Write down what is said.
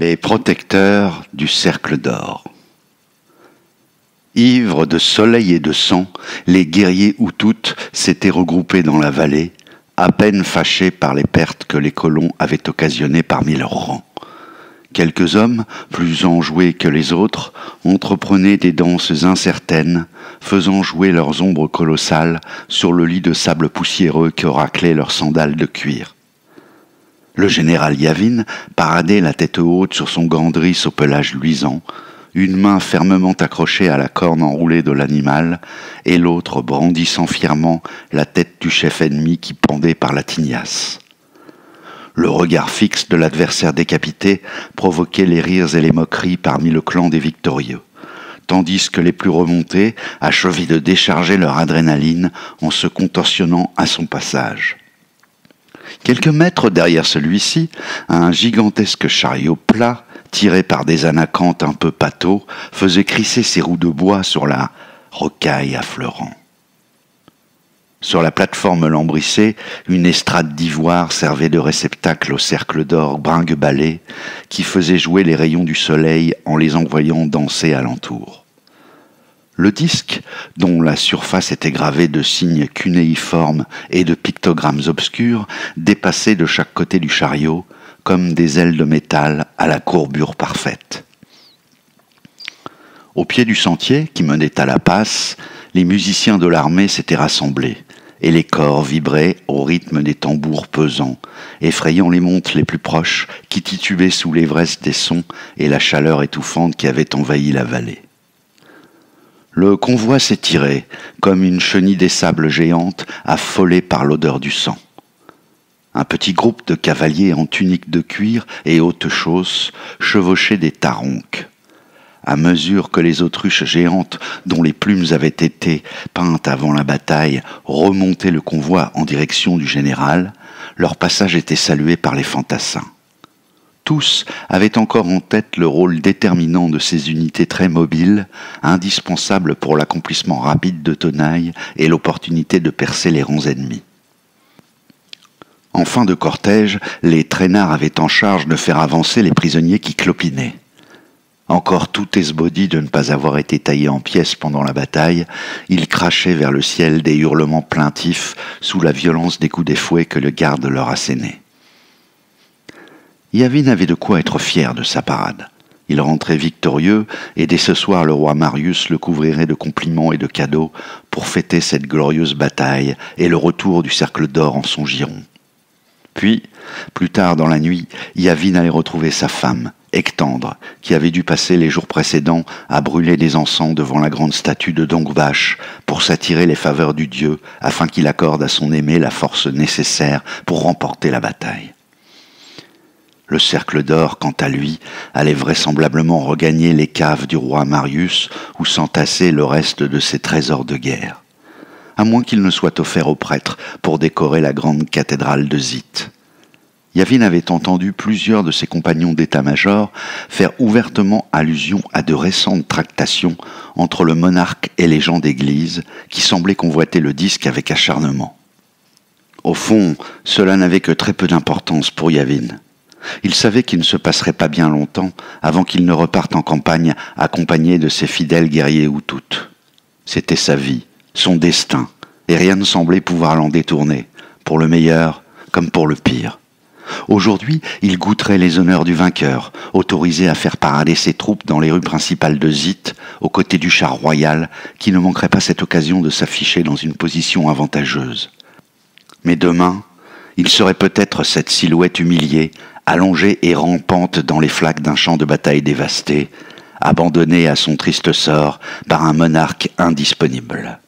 Les protecteurs du cercle d'or. Ivres de soleil et de sang, les guerriers Hutus s'étaient regroupés dans la vallée, à peine fâchés par les pertes que les colons avaient occasionnées parmi leurs rangs. Quelques hommes, plus enjoués que les autres, entreprenaient des danses incertaines, faisant jouer leurs ombres colossales sur le lit de sable poussiéreux que raclaient leurs sandales de cuir. Le général Yavin paradait la tête haute sur son gandris au pelage luisant, une main fermement accrochée à la corne enroulée de l'animal et l'autre brandissant fièrement la tête du chef ennemi qui pendait par la tignasse. Le regard fixe de l'adversaire décapité provoquait les rires et les moqueries parmi le clan des victorieux, tandis que les plus remontés achevaient de décharger leur adrénaline en se contorsionnant à son passage. Quelques mètres derrière celui-ci, un gigantesque chariot plat, tiré par des anacantes un peu pâteaux, faisait crisser ses roues de bois sur la rocaille affleurant. Sur la plateforme lambrissée, une estrade d'ivoire servait de réceptacle au cercle d'or bringue-ballé qui faisait jouer les rayons du soleil en les envoyant danser alentour. Le disque, dont la surface était gravée de signes cunéiformes et de pictogrammes obscurs, dépassait de chaque côté du chariot comme des ailes de métal à la courbure parfaite. Au pied du sentier qui menait à la passe, les musiciens de l'armée s'étaient rassemblés, et les corps vibraient au rythme des tambours pesants, effrayant les montes les plus proches qui titubaient sous l'ivresse des sons et la chaleur étouffante qui avait envahi la vallée. Le convoi s'étirait, comme une chenille des sables géante, affolée par l'odeur du sang. Un petit groupe de cavaliers en tunique de cuir et hautes chausses chevauchait des taronques. À mesure que les autruches géantes, dont les plumes avaient été peintes avant la bataille, remontaient le convoi en direction du général, leur passage était salué par les fantassins. Tous avaient encore en tête le rôle déterminant de ces unités très mobiles, indispensables pour l'accomplissement rapide de tenailles et l'opportunité de percer les rangs ennemis. En fin de cortège, les traînards avaient en charge de faire avancer les prisonniers qui clopinaient. Encore tout esbaudi de ne pas avoir été taillé en pièces pendant la bataille, ils crachaient vers le ciel des hurlements plaintifs sous la violence des coups des fouets que le garde leur assénait. Yavin avait de quoi être fier de sa parade. Il rentrait victorieux, et dès ce soir le roi Marius le couvrirait de compliments et de cadeaux pour fêter cette glorieuse bataille et le retour du cercle d'or en son giron. Puis, plus tard dans la nuit, Yavin allait retrouver sa femme, Ectandre, qui avait dû passer les jours précédents à brûler des encens devant la grande statue de Dongvache pour s'attirer les faveurs du dieu afin qu'il accorde à son aimé la force nécessaire pour remporter la bataille. Le cercle d'or, quant à lui, allait vraisemblablement regagner les caves du roi Marius où s'entassait le reste de ses trésors de guerre, à moins qu'il ne soit offert aux prêtres pour décorer la grande cathédrale de Zite. Yavin avait entendu plusieurs de ses compagnons d'état-major faire ouvertement allusion à de récentes tractations entre le monarque et les gens d'église qui semblaient convoiter le disque avec acharnement. Au fond, cela n'avait que très peu d'importance pour Yavin. Il savait qu'il ne se passerait pas bien longtemps avant qu'il ne reparte en campagne accompagné de ses fidèles guerriers Hutus. C'était sa vie, son destin, et rien ne semblait pouvoir l'en détourner, pour le meilleur comme pour le pire. Aujourd'hui, il goûterait les honneurs du vainqueur, autorisé à faire parader ses troupes dans les rues principales de Zite, aux côtés du char royal, qui ne manquerait pas cette occasion de s'afficher dans une position avantageuse. Mais demain, il serait peut-être cette silhouette humiliée, allongée et rampante dans les flaques d'un champ de bataille dévasté, abandonnée à son triste sort par un monarque indisponible.